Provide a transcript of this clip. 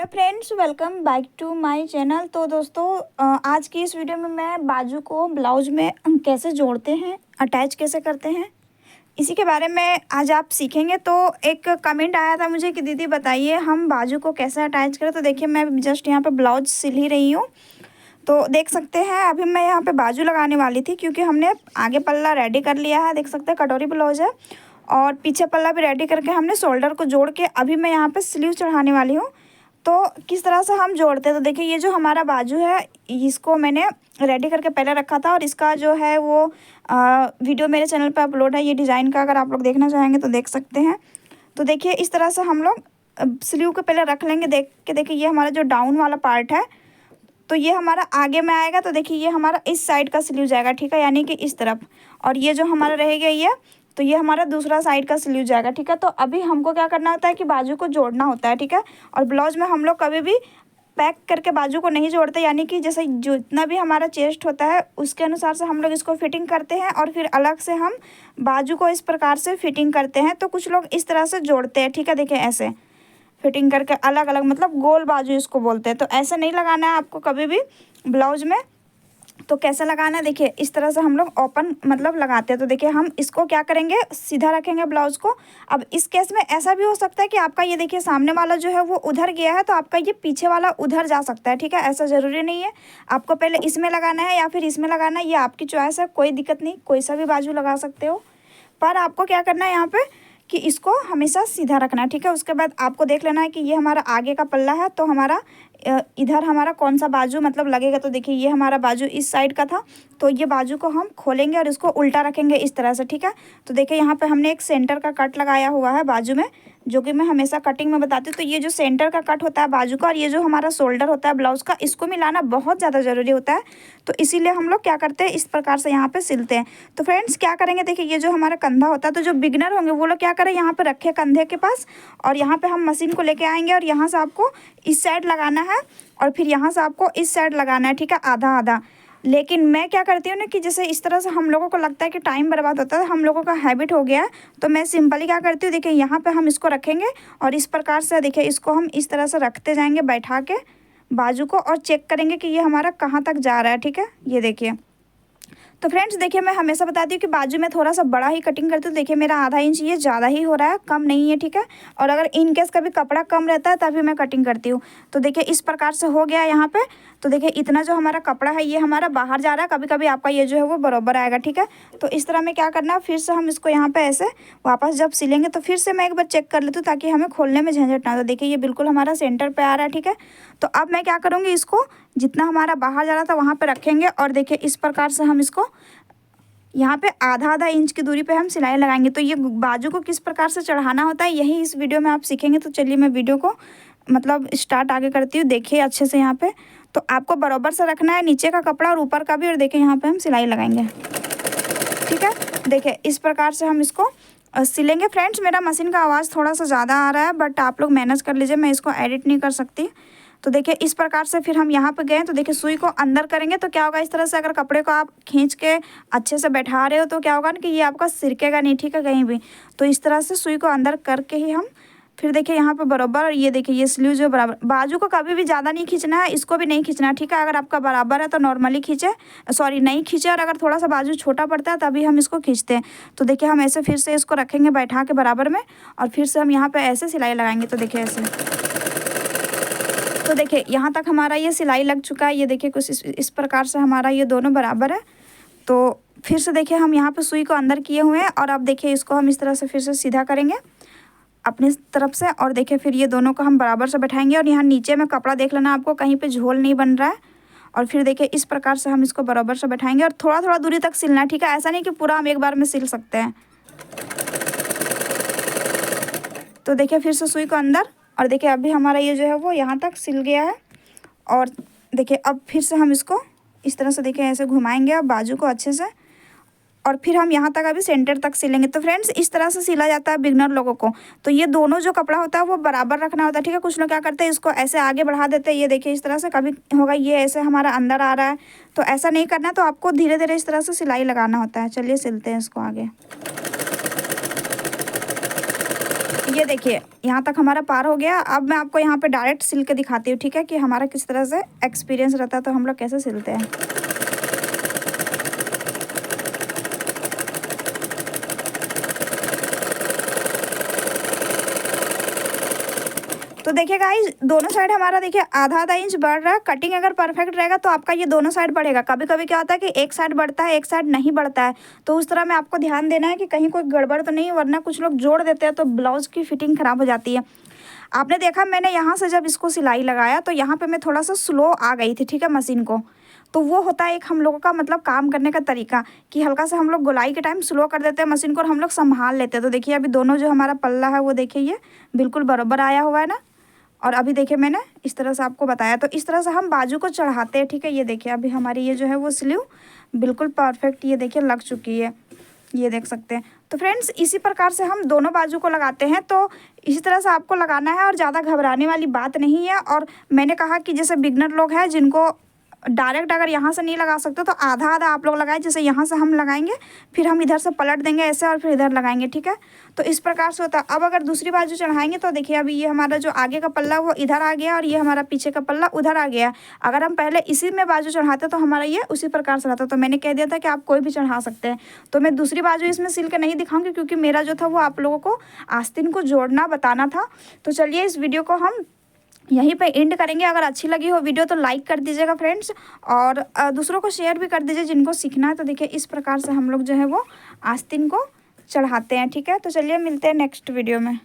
Hello friends, welcome back to my channel. तो दोस्तों, आज की इस वीडियो में मैं बाजू को ब्लाउज में कैसे जोड़ते हैं, अटैच कैसे करते हैं, इसी के बारे में आज आप सीखेंगे। तो एक कमेंट आया था मुझे कि दीदी बताइए हम बाजू को कैसे अटैच करें। तो देखिए, मैं जस्ट यहाँ पे ब्लाउज सिल ही रही हूँ। तो देख सकते हैं अभी मैं यहाँ पे बाजू लगाने वाली थी, क्योंकि हमने आगे पल्ला रेडी कर लिया है। देख सकते हैं कटोरी ब्लाउज है और पीछे पल्ला भी रेडी करके हमने शोल्डर को जोड़ के अभी मैं यहाँ पे स्लीव चढ़ाने वाली हूँ। तो किस तरह से हम जोड़ते हैं, तो देखिए ये जो हमारा बाजू है इसको मैंने रेडी करके पहले रखा था और इसका जो है वो वीडियो मेरे चैनल पर अपलोड है। ये डिज़ाइन का अगर आप लोग देखना चाहेंगे तो देख सकते हैं। तो देखिए इस तरह से हम लोग स्लीव को पहले रख लेंगे। देखिए ये हमारा जो डाउन वाला पार्ट है तो ये हमारा आगे में आएगा। तो देखिए ये हमारा इस साइड का स्लीव जाएगा, ठीक है, यानी कि इस तरफ। और ये जो हमारा रहेगा ये, तो ये हमारा दूसरा साइड का स्लीव जाएगा, ठीक है। तो अभी हमको क्या करना होता है कि बाजू को जोड़ना होता है, ठीक है। और ब्लाउज में हम लोग कभी भी पैक करके बाजू को नहीं जोड़ते, यानी कि जैसे जितना भी हमारा चेस्ट होता है उसके अनुसार से हम लोग इसको फिटिंग करते हैं और फिर अलग से हम बाजू को इस प्रकार से फिटिंग करते हैं। तो कुछ लोग इस तरह से जोड़ते हैं, ठीक है। देखिए ऐसे फिटिंग करके अलग अलग, मतलब गोल बाजू इसको बोलते हैं। तो ऐसे नहीं लगाना है आपको कभी भी ब्लाउज में। तो कैसे लगाना है, देखिए इस तरह से हम लोग ओपन मतलब लगाते हैं। तो देखिए हम इसको क्या करेंगे, सीधा रखेंगे ब्लाउज को। अब इस केस में ऐसा भी हो सकता है कि आपका ये देखिए सामने वाला जो है वो उधर गया है, तो आपका ये पीछे वाला उधर जा सकता है, ठीक है। ऐसा ज़रूरी नहीं है आपको पहले इसमें लगाना है या फिर इसमें लगाना है, ये आपकी चॉइस है, कोई दिक्कत नहीं, कोई सा भी बाजू लगा सकते हो। पर आपको क्या करना है यहाँ पे कि इसको हमेशा सीधा रखना है, ठीक है। उसके बाद आपको देख लेना है कि ये हमारा आगे का पल्ला है, तो हमारा इधर हमारा कौन सा बाजू मतलब लगेगा। तो देखिए ये हमारा बाजू इस साइड का था, तो ये बाजू को हम खोलेंगे और इसको उल्टा रखेंगे इस तरह से, ठीक है। तो देखिए यहाँ पे हमने एक सेंटर का कट लगाया हुआ है बाजू में, जो कि मैं हमेशा कटिंग में बताती हूँ। तो ये जो सेंटर का कट होता है बाजू का और ये जो हमारा शोल्डर होता है ब्लाउज का, इसको मिलाना बहुत ज़्यादा ज़रूरी होता है। तो इसीलिए हम लोग क्या करते हैं, इस प्रकार से यहाँ पे सिलते हैं। तो फ्रेंड्स क्या करेंगे, देखिए ये जो हमारा कंधा होता है, तो जो बिगनर होंगे वो लोग क्या करें, यहाँ पे रखे कंधे के पास और यहाँ पे हम मशीन को लेके आएंगे और यहाँ से आपको इस साइड लगाना है और फिर यहाँ से आपको इस साइड लगाना है, ठीक है, आधा आधा। लेकिन मैं क्या करती हूँ ना कि जैसे इस तरह से हम लोगों को लगता है कि टाइम बर्बाद होता है, हम लोगों का हैबिट हो गया है। तो मैं सिंपली क्या करती हूँ, देखिए यहाँ पे हम इसको रखेंगे और इस प्रकार से देखिए इसको हम इस तरह से रखते जाएंगे बैठा के बाजू को, और चेक करेंगे कि ये हमारा कहाँ तक जा रहा है, ठीक है। ये देखिए, तो फ्रेंड्स देखिए मैं हमेशा बताती हूँ कि बाजू में थोड़ा सा बड़ा ही कटिंग करती हूँ। देखिए मेरा आधा इंच ये ज़्यादा ही हो रहा है, कम नहीं है, ठीक है। और अगर इन केस कभी कपड़ा कम रहता है तभी मैं कटिंग करती हूँ। तो देखिए इस प्रकार से हो गया यहाँ पे। तो देखिए इतना जो हमारा कपड़ा है ये हमारा बाहर जा रहा है, कभी कभी आपका ये जो है वो बराबर आएगा, ठीक है। तो इस तरह में क्या करना है, फिर से हम इसको यहाँ पे ऐसे वापस जब सिलेंगे तो फिर से मैं एक बार चेक कर लेती हूँ ताकि हमें खोलने में झंझट ना हो। तो देखिए ये बिल्कुल हमारा सेंटर पे आ रहा है, ठीक है। तो अब मैं क्या करूँगी, इसको जितना हमारा बाहर जा रहा था वहाँ पर रखेंगे और देखिए इस प्रकार से हम इसको यहाँ पे आधा आधा इंच की दूरी पे हम सिलाई लगाएंगे। तो ये बाजू को किस प्रकार से चढ़ाना होता है यही इस वीडियो में आप सीखेंगे। तो चलिए मैं वीडियो को मतलब स्टार्ट आगे करती हूँ। देखिए अच्छे से यहाँ पे तो आपको बराबर से रखना है नीचे का कपड़ा और ऊपर का भी, और देखिए यहाँ पे हम सिलाई लगाएंगे, ठीक है। देखिए इस प्रकार से हम इसको सिलेंगे। फ्रेंड्स मेरा मशीन का आवाज़ थोड़ा सा ज़्यादा आ रहा है, बट आप लोग मैनेज कर लीजिए, मैं इसको एडिट नहीं कर सकती। तो देखिए इस प्रकार से फिर हम यहाँ पे गए तो देखिए सुई को अंदर करेंगे तो क्या होगा, इस तरह से अगर कपड़े को आप खींच के अच्छे से बैठा रहे हो तो क्या होगा ना कि ये आपका सिरकेगा नहीं, ठीक है, कहीं भी। तो इस तरह से सुई को अंदर करके ही हम फिर देखिए यहाँ पे बराबर, और ये देखिए ये स्लीव जो बराबर, बाजू को कभी भी ज़्यादा नहीं खींचना है, इसको भी नहीं खींचना है, ठीक है। अगर आपका बराबर है तो नॉर्मली खींचे, सॉरी नहीं खींचे, और अगर थोड़ा सा बाजू छोटा पड़ता है तभी हम इसको खींचते हैं। तो देखिए हम ऐसे फिर से इसको रखेंगे बैठा के बराबर में और फिर से हम यहाँ पे ऐसे सिलाई लगाएंगे। तो देखिए ऐसे, तो देखिए यहाँ तक हमारा ये सिलाई लग चुका है। ये देखिए कुछ इस प्रकार से हमारा ये दोनों बराबर है। तो फिर से देखिए हम यहाँ पे सुई को अंदर किए हुए हैं और अब देखिए इसको हम इस तरह से फिर से सीधा करेंगे अपनी तरफ से, और देखिए फिर ये दोनों को हम बराबर से बैठाएंगे और यहाँ नीचे में कपड़ा देख लेना आपको कहीं पे झोल नहीं बन रहा है। और फिर देखिए इस प्रकार से हम इसको बराबर से बैठाएंगे और थोड़ा थोड़ा दूरी तक सिलना है, ठीक है। ऐसा नहीं कि पूरा हम एक बार में सिल सकते हैं। तो देखिए फिर से सुई को अंदर, और देखिए अभी हमारा ये जो है वो यहाँ तक सिल गया है। और देखिए अब फिर से हम इसको इस तरह से देखिए ऐसे घुमाएंगे अब बाजू को अच्छे से, और फिर हम यहाँ तक अभी सेंटर तक सिलेंगे। तो फ्रेंड्स इस तरह से सिला जाता है बिगनर लोगों को। तो ये दोनों जो कपड़ा होता है वो बराबर रखना होता है, ठीक है। कुछ लोग क्या करते हैं, इसको ऐसे आगे बढ़ा देते हैं, ये देखिए इस तरह से, कभी होगा ये ऐसे हमारा अंदर आ रहा है, तो ऐसा नहीं करना। तो आपको धीरे धीरे इस तरह से सिलाई लगाना होता है। चलिए सिलते हैं इसको आगे। ये देखिए यहाँ तक हमारा पार हो गया। अब मैं आपको यहाँ पे डायरेक्ट सिल के दिखाती हूँ, ठीक है, कि हमारा किस तरह से एक्सपीरियंस रहता है, तो हम लोग कैसे सिलते हैं। तो देखिए गाइस, दोनों साइड हमारा देखिए आधा आधा इंच बढ़ रहा है। कटिंग अगर परफेक्ट रहेगा तो आपका ये दोनों साइड बढ़ेगा। कभी कभी क्या होता है कि एक साइड बढ़ता है, एक साइड नहीं बढ़ता है, तो उस तरह में आपको ध्यान देना है कि कहीं कोई गड़बड़ तो नहीं, वरना कुछ लोग जोड़ देते हैं तो ब्लाउज की फिटिंग खराब हो जाती है। आपने देखा मैंने यहाँ से जब इसको सिलाई लगाया तो यहाँ पे मैं थोड़ा सा स्लो आ गई थी, ठीक है, मशीन को। तो वो होता है एक हम लोगों का मतलब काम करने का तरीका, कि हल्का सा हम लोग गोलाई के टाइम स्लो कर देते हैं मशीन को और हम लोग संभाल लेते हैं। तो देखिए अभी दोनों जो हमारा पल्ला है वो देखिए ये बिल्कुल बराबर आया हुआ है ना। और अभी देखिए मैंने इस तरह से आपको बताया, तो इस तरह से हम बाजू को चढ़ाते हैं, ठीक है। ये देखिए अभी हमारी ये जो है वो स्लीव बिल्कुल परफेक्ट ये देखिए लग चुकी है, ये देख सकते हैं। तो फ्रेंड्स इसी प्रकार से हम दोनों बाजू को लगाते हैं। तो इसी तरह से आपको लगाना है और ज़्यादा घबराने वाली बात नहीं है। और मैंने कहा कि जैसे बिगनर लोग हैं जिनको डायरेक्ट अगर यहाँ से नहीं लगा सकते तो आधा आधा आप लोग लगाए, जैसे यहाँ से हम लगाएंगे, फिर हम इधर से पलट देंगे ऐसे और फिर इधर लगाएंगे, ठीक है। तो इस प्रकार से होता है। अब अगर दूसरी बाजू चढ़ाएंगे तो देखिए अभी ये हमारा जो आगे का पल्ला वो इधर आ गया और ये हमारा पीछे का पल्ला उधर आ गया। अगर हम पहले इसी में बाजू चढ़ाते तो हमारा ये उसी प्रकार से रहता। तो मैंने कह दिया था कि आप कोई भी चढ़ा सकते हैं। तो मैं दूसरी बाजू इसमें सिल के नहीं दिखाऊंगी क्योंकि मेरा जो था वो आप लोगों को आस्तीन को जोड़ना बताना था। तो चलिए इस वीडियो को हम यहीं पे एंड करेंगे। अगर अच्छी लगी हो वीडियो तो लाइक कर दीजिएगा फ्रेंड्स, और दूसरों को शेयर भी कर दीजिए जिनको सीखना है। तो देखिए इस प्रकार से हम लोग जो है वो आस्तीन को चढ़ाते हैं, ठीक है। तो चलिए मिलते हैं नेक्स्ट वीडियो में।